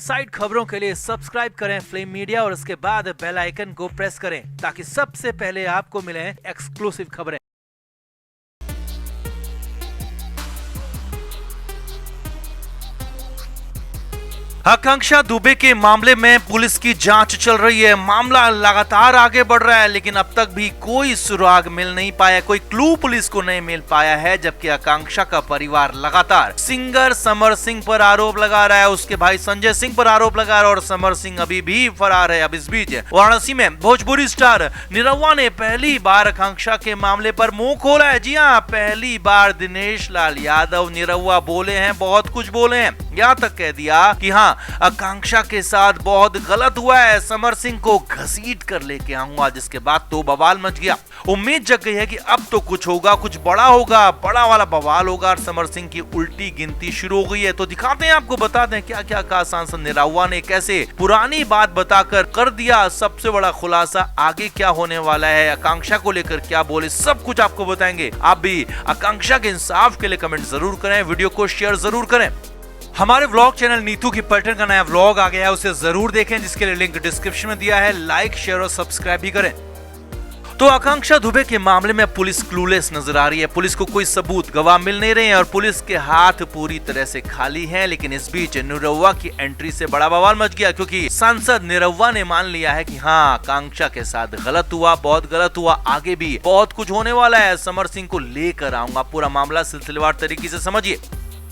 Side खबरों के लिए सब्सक्राइब करें फ्लेम मीडिया और उसके बाद बेल आइकन को प्रेस करें ताकि सबसे पहले आपको मिले एक्सक्लूसिव खबरें। आकांक्षा दुबे के मामले में पुलिस की जांच चल रही है। मामला लगातार आगे बढ़ रहा है, लेकिन अब तक भी कोई सुराग मिल नहीं पाया, कोई क्लू पुलिस को नहीं मिल पाया है। जबकि आकांक्षा का परिवार लगातार सिंगर समर सिंह पर आरोप लगा रहा है, उसके भाई संजय सिंह पर आरोप लगा रहा है और समर सिंह अभी भी फरार है। अब इस बीच वाराणसी में भोजपुरी स्टार निरहुआ ने पहली बार आकांक्षा के मामले पर मुंह खोला है। जी हाँ, पहली बार दिनेश लाल यादव निरहुआ बोले हैं, बहुत कुछ बोले हैं। यहाँ तक कह दिया कि हाँ, आकांक्षा के साथ बहुत गलत हुआ है, समर सिंह को घसीट कर लेके आऊंगा। जिसके बाद तो बवाल मच गया। उम्मीद जग गई है कि अब तो कुछ होगा, कुछ बड़ा होगा, बड़ा वाला बवाल होगा और समर सिंह की उल्टी गिनती शुरू हो गई है। तो दिखाते हैं, आपको बताते हैं क्या क्या कहा सांसद निरहुआ ने, कैसे पुरानी बात बताकर कर दिया सबसे बड़ा खुलासा। आगे क्या होने वाला है, आकांक्षा को लेकर क्या बोले, सब कुछ आपको बताएंगे। आप भी आकांक्षा के इंसाफ के लिए कमेंट जरूर करें, वीडियो को शेयर जरूर करें। हमारे व्लॉग चैनल नीतू की पैटर्न का नया व्लॉग आ गया है, उसे जरूर देखें, जिसके लिए लिंक डिस्क्रिप्शन में दिया है। लाइक शेयर और सब्सक्राइब भी करें। तो आकांक्षा दुबे के मामले में पुलिस क्लूलेस नजर आ रही है। पुलिस को कोई सबूत, गवाह मिल नहीं रहे हैं और पुलिस के हाथ पूरी तरह से खाली हैं। लेकिन इस बीच निरहुआ की एंट्री से बड़ा बवाल मच गया, क्योंकि सांसद निरहुआ ने मान लिया है कि हाँ, आकांक्षा के साथ गलत हुआ, बहुत गलत हुआ, आगे भी बहुत कुछ होने वाला है, समर सिंह को लेकर आऊंगा। पूरा मामला सिलसिलेवार तरीके से समझिए।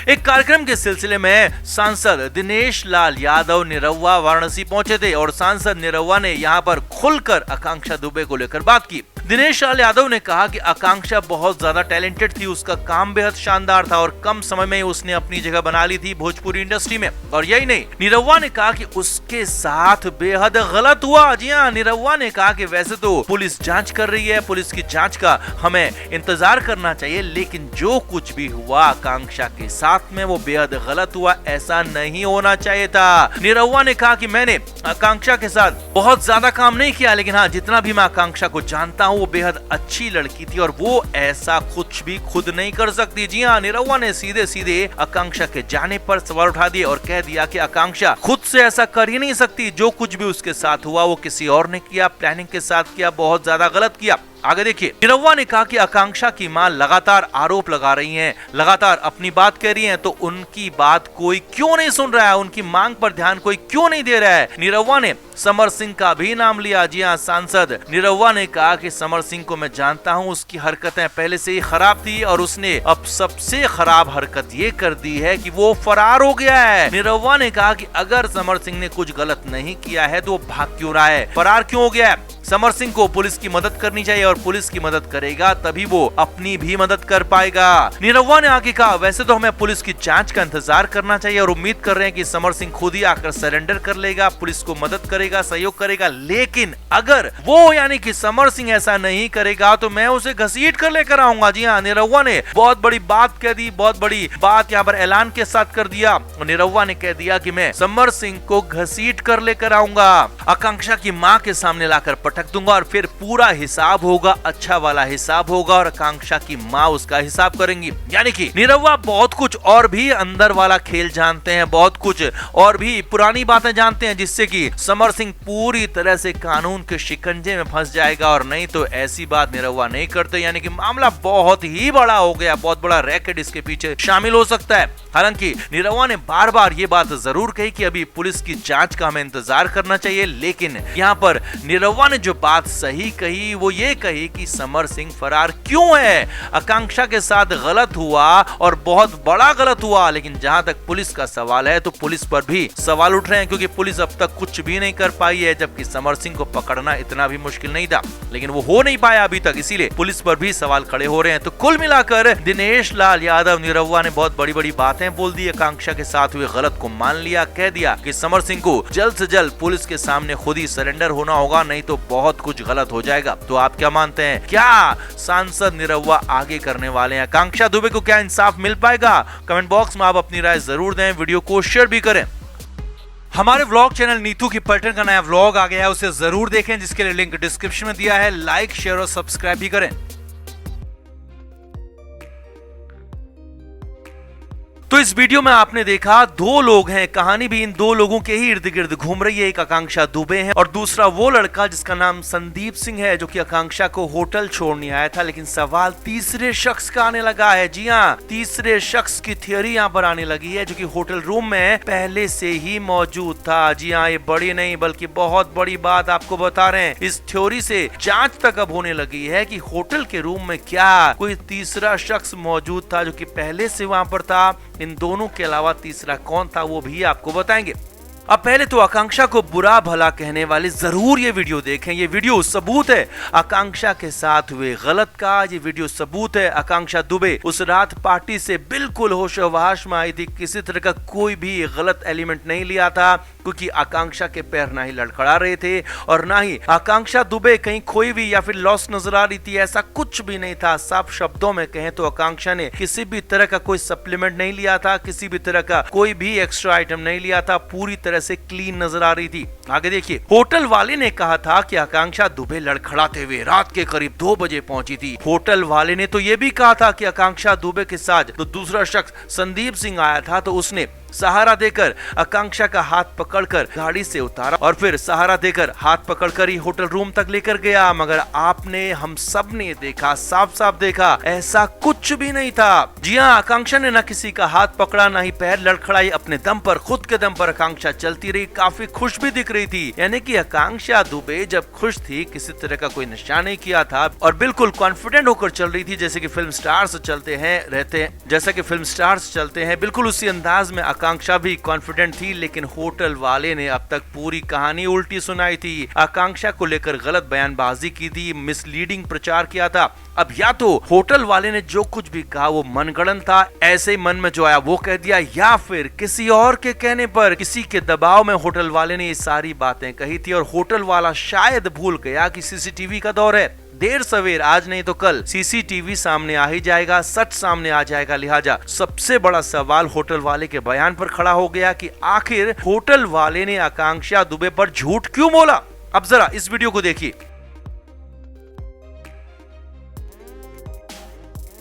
एक कार्यक्रम के सिलसिले में सांसद दिनेश लाल यादव निरहुआ वाराणसी पहुंचे थे और सांसद निरहुआ ने यहां पर खुलकर आकांक्षा दुबे को लेकर बात की। दिनेश लाल यादव ने कहा कि आकांक्षा बहुत ज्यादा टैलेंटेड थी, उसका काम बेहद शानदार था और कम समय में उसने अपनी जगह बना ली थी भोजपुरी इंडस्ट्री में। और यही नहीं, निरहुआ ने कहा कि उसके साथ बेहद गलत हुआ। जी हाँ, निरहुआ ने कहा कि वैसे तो पुलिस जांच कर रही है, पुलिस की जांच का हमें इंतजार करना चाहिए, लेकिन जो कुछ भी हुआ आकांक्षा के साथ में वो बेहद गलत हुआ, ऐसा नहीं होना चाहिए था। निरहुआ ने कहा कि मैंने आकांक्षा के साथ बहुत ज्यादा काम नहीं किया, लेकिन हाँ, जितना भी मैं आकांक्षा को जानता हूँ वो बेहद अच्छी लड़की थी और वो ऐसा कुछ भी खुद नहीं कर सकती। जी हाँ, निरहुआ ने सीधे सीधे आकांक्षा के जाने पर सवाल उठा दिए और कह दिया कि आकांक्षा खुद से ऐसा कर ही नहीं सकती, जो कुछ भी उसके साथ हुआ वो किसी और ने किया, प्लानिंग के साथ किया, बहुत ज्यादा गलत किया। आगे देखिए, निरहुआ ने कहा कि आकांक्षा की मां लगातार आरोप लगा रही हैं, लगातार अपनी बात कह रही हैं, तो उनकी बात कोई क्यों नहीं सुन रहा है, उनकी मांग पर ध्यान कोई क्यों नहीं दे रहा है। निरहुआ ने समर सिंह का भी नाम लिया। जी हाँ, सांसद निरहुआ ने कहा कि समर सिंह को मैं जानता हूँ, उसकी हरकतें पहले से ही खराब थी और उसने अब सबसे खराब हरकत ये कर दी है कि वो फरार हो गया है। निरहुआ ने कहा कि अगर समर सिंह ने कुछ गलत नहीं किया है तो वो भाग क्यों रहा है, फरार क्यों हो गया है। समर सिंह को पुलिस की मदद करनी चाहिए और पुलिस की मदद करेगा तभी वो अपनी भी मदद कर पाएगा। निरहुआ ने आगे कहा, वैसे तो हमें पुलिस की जांच का इंतजार करना चाहिए और उम्मीद कर रहे हैं कि समर सिंह खुद ही आकर सरेंडर कर लेगा, पुलिस को मदद करेगा, सहयोग करेगा। लेकिन अगर वो यानी कि समर सिंह ऐसा नहीं करेगा तो मैं उसे घसीट कर लेकर आऊंगा। जी हाँ, निरहुआ ने बहुत बड़ी बात कह दी, बहुत बड़ी बात यहाँ पर ऐलान के साथ कर दिया। निरहुआ ने कह दिया कि मैं समर सिंह को घसीट कर लेकर आऊंगा, आकांक्षा की माँ के सामने लाकर पटक दूंगा और फिर पूरा हिसाब होगा, अच्छा वाला हिसाब होगा और आकांक्षा की माँ उसका हिसाब करेंगी। यानी कि निरहुआ बहुत कुछ और भी अंदर वाला खेल जानते हैं, बहुत कुछ और भी पुरानी बातें जानते हैं, जिससे कि समर सिंह पूरी तरह से कानून के शिकंजे में फंस जाएगा और नहीं तो ऐसी बात निरहुआ नहीं करते। यानी कि मामला बहुत ही बड़ा हो गया, बहुत बड़ा रैकेट इसके पीछे शामिल हो सकता है। हालांकि निरहुआ ने बार बार ये बात जरूर कही कि अभी पुलिस की जांच का हमें इंतजार करना चाहिए, लेकिन यहाँ पर निरहुआ ने जो बात सही कही वो ये कही कि समर सिंह फरार क्यों है, आकांक्षा के साथ गलत हुआ और बहुत बड़ा गलत हुआ। लेकिन जहां तक पुलिस का सवाल है तो पुलिस पर भी सवाल उठ रहे हैं, क्योंकि पुलिस अब तक कुछ भी नहीं कर पाई है, जबकि समर सिंह को पकड़ना इतना भी मुश्किल नहीं था, लेकिन वो हो नहीं पाया अभी तक, इसीलिए पुलिस पर भी सवाल खड़े हो रहे हैं। तो कुल मिलाकर दिनेश लाल यादव निरहुआ ने बहुत बड़ी बड़ी बातें बोल दी, आकांक्षा के साथ हुए गलत को मान लिया, कह दिया कि समर सिंह को जल्द से जल्द पुलिस के सामने खुद ही सरेंडर होना होगा, नहीं तो बहुत कुछ गलत हो जाएगा। तो आप क्या मानते हैं, क्या सांसद निरहुआ आगे करने वाले हैं, आकांक्षा दुबे को क्या इंसाफ मिल पाएगा? कमेंट बॉक्स में आप अपनी राय जरूर दें, वीडियो को शेयर भी करें। हमारे व्लॉग चैनल नीतू की पैटर्न का नया व्लॉग आ गया है, उसे जरूर देखें, जिसके लिए लिंक डिस्क्रिप्शन में दिया है। लाइक शेयर और सब्सक्राइब भी करें। तो इस वीडियो में आपने देखा दो लोग हैं, कहानी भी इन दो लोगों के ही इर्द गिर्द घूम रही है। एक आकांक्षा दुबे है और दूसरा वो लड़का जिसका नाम संदीप सिंह है, जो कि आकांक्षा को होटल छोड़ने आया था। लेकिन सवाल तीसरे शख्स का आने लगा है। जी हाँ, तीसरे शख्स की थियोरी यहाँ पर आने लगी है, जो कि होटल रूम में पहले से ही मौजूद था। जी हाँ, ये बड़ी नहीं बल्कि बहुत बड़ी बात आपको बता रहे हैं। इस थ्योरी से जांच तक अब होने लगी है कि होटल के रूम में क्या कोई तीसरा शख्स मौजूद था, जो कि पहले से वहां पर था। इन दोनों के अलावा तीसरा कौन था वो भी आपको बताएंगे। अब पहले तो आकांक्षा को बुरा भला कहने वाले जरूर ये वीडियो देखें। ये वीडियो सबूत है आकांक्षा के साथ हुए गलत का। ये वीडियो सबूत है आकांक्षा दुबे उस रात पार्टी से बिल्कुल होशोहवास में आई थी। किसी तरह का कोई भी गलत एलिमेंट नहीं लिया था, क्योंकि आकांक्षा के पैर ना ही लड़खड़ा रहे थे और ना ही आकांक्षा दुबे कहीं खोई हुई या फिर लॉस नजर आ रही थी। ऐसा कुछ भी नहीं था। साफ शब्दों में कहें तो आकांक्षा ने किसी भी तरह का कोई सप्लीमेंट नहीं लिया था, किसी भी तरह का कोई भी एक्स्ट्रा आइटम नहीं लिया था। पूरी तरह से क्लीन नजर आ रही थी। आगे देखिए, होटल वाले ने कहा था कि आकांक्षा दुबे लड़खड़ाते हुए रात के करीब 2 बजे पहुंची थी। होटल वाले ने तो ये भी कहा था कि आकांक्षा दुबे के साथ तो दूसरा शख्स संदीप सिंह आया था, तो उसने सहारा देकर आकांक्षा का हाथ पकड़कर गाड़ी से उतारा और फिर सहारा देकर हाथ पकड़कर ही होटल रूम तक लेकर गया। मगर आपने, हम सब ने देखा, साफ साफ देखा, ऐसा कुछ भी नहीं था। जी हाँ, आकांक्षा ने ना किसी का हाथ पकड़ा, ना ही पैर लड़खड़ाई। अपने दम पर, खुद के दम पर आकांक्षा चलती रही। काफी खुश भी दिख रही थी। यानी कि आकांक्षा दुबे जब खुश थी, किसी तरह का कोई नशा नहीं किया था और बिल्कुल कॉन्फिडेंट होकर चल रही थी, जैसे कि फिल्म स्टार्स चलते हैं रहते हैं, जैसा कि फिल्म स्टार्स चलते हैं, बिल्कुल उसी अंदाज में आकांक्षा भी कॉन्फिडेंट थी। लेकिन होटल वाले ने अब तक पूरी कहानी उल्टी सुनाई थी। आकांक्षा को लेकर गलत बयानबाजी की थी, मिसलीडिंग प्रचार किया था। अब या तो होटल वाले ने जो कुछ भी कहा वो मनगढ़ंत था, ऐसे मन में जो आया वो कह दिया, या फिर किसी और के कहने पर, किसी के दबाव में होटल वाले ने ये सारी बातें कही थी। और होटल वाला शायद भूल गया कि सीसीटीवी का दौर है। देर सवेर, आज नहीं तो कल सीसीटीवी सामने आ ही जाएगा, सच सामने आ जाएगा। लिहाजा सबसे बड़ा सवाल होटल वाले के बयान पर खड़ा हो गया कि आखिर होटल वाले ने आकांक्षा दुबे पर झूठ क्यों बोला। अब जरा इस वीडियो को देखिए।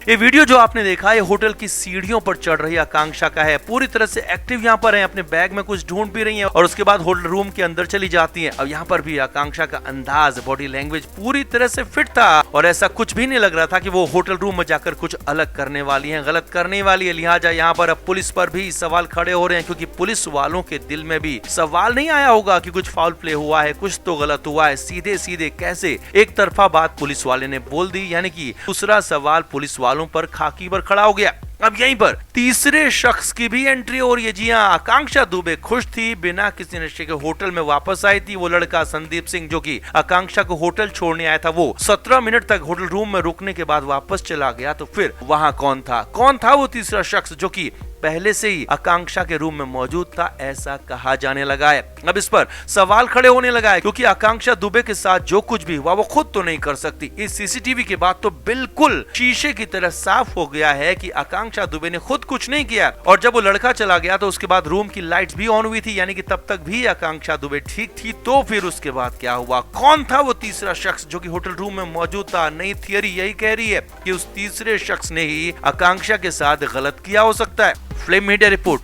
ये वीडियो जो आपने देखा, ये होटल की सीढ़ियों पर चढ़ रही आकांक्षा का है। पूरी तरह से एक्टिव यहाँ पर है, अपने बैग में कुछ ढूंढ भी रही है और उसके बाद होटल रूम के अंदर चली जाती है। अब यहाँ पर भी आकांक्षा का अंदाज, बॉडी लैंग्वेज पूरी तरह से फिट था और ऐसा कुछ भी नहीं लग रहा था कि वो होटल रूम में जाकर कुछ अलग करने वाली है, गलत करने वाली है। लिहाजा यहाँ पर अब पुलिस पर भी सवाल खड़े हो रहे हैं, क्योंकि पुलिस वालों के दिल में भी सवाल नहीं आया होगा कि कुछ फाउल प्ले हुआ है, कुछ तो गलत हुआ है। सीधे सीधे कैसे एक तरफा बात पुलिस वाले ने बोल दी, यानी कि दूसरा सवाल पुलिस वालों पर खाकी पर खड़ा हो गया। अब यहीं पर तीसरे शख्स की भी एंट्री हो रही है। जी हाँ, आकांक्षा दुबे खुश थी, बिना किसी नशे के होटल में वापस आई थी। वो लड़का संदीप सिंह, जो कि आकांक्षा को होटल छोड़ने आया था, वो 17 मिनट तक होटल रूम में रुकने के बाद वापस चला गया। तो फिर वहां कौन था? कौन था वो तीसरा शख्स जो कि पहले से ही आकांक्षा के रूम में मौजूद था, ऐसा कहा जाने लगा है। अब इस पर सवाल खड़े होने लगा है, क्योंकि आकांक्षा दुबे के साथ जो कुछ भी हुआ वो खुद तो नहीं कर सकती। इस सीसीटीवी के बाद तो बिल्कुल शीशे की तरह साफ हो गया है कि आकांक्षा दुबे ने खुद कुछ नहीं किया। और जब वो लड़का चला गया तो उसके बाद रूम की लाइट्स भी ऑन हुई थी, यानी कि तब तक भी आकांक्षा दुबे ठीक थी। तो फिर उसके बाद क्या हुआ? कौन था वो तीसरा शख्स जो कि होटल रूम में मौजूद था? नई थियरी यही कह रही है कि उस तीसरे शख्स ने ही आकांक्षा के साथ गलत किया हो सकता है। Flame media report.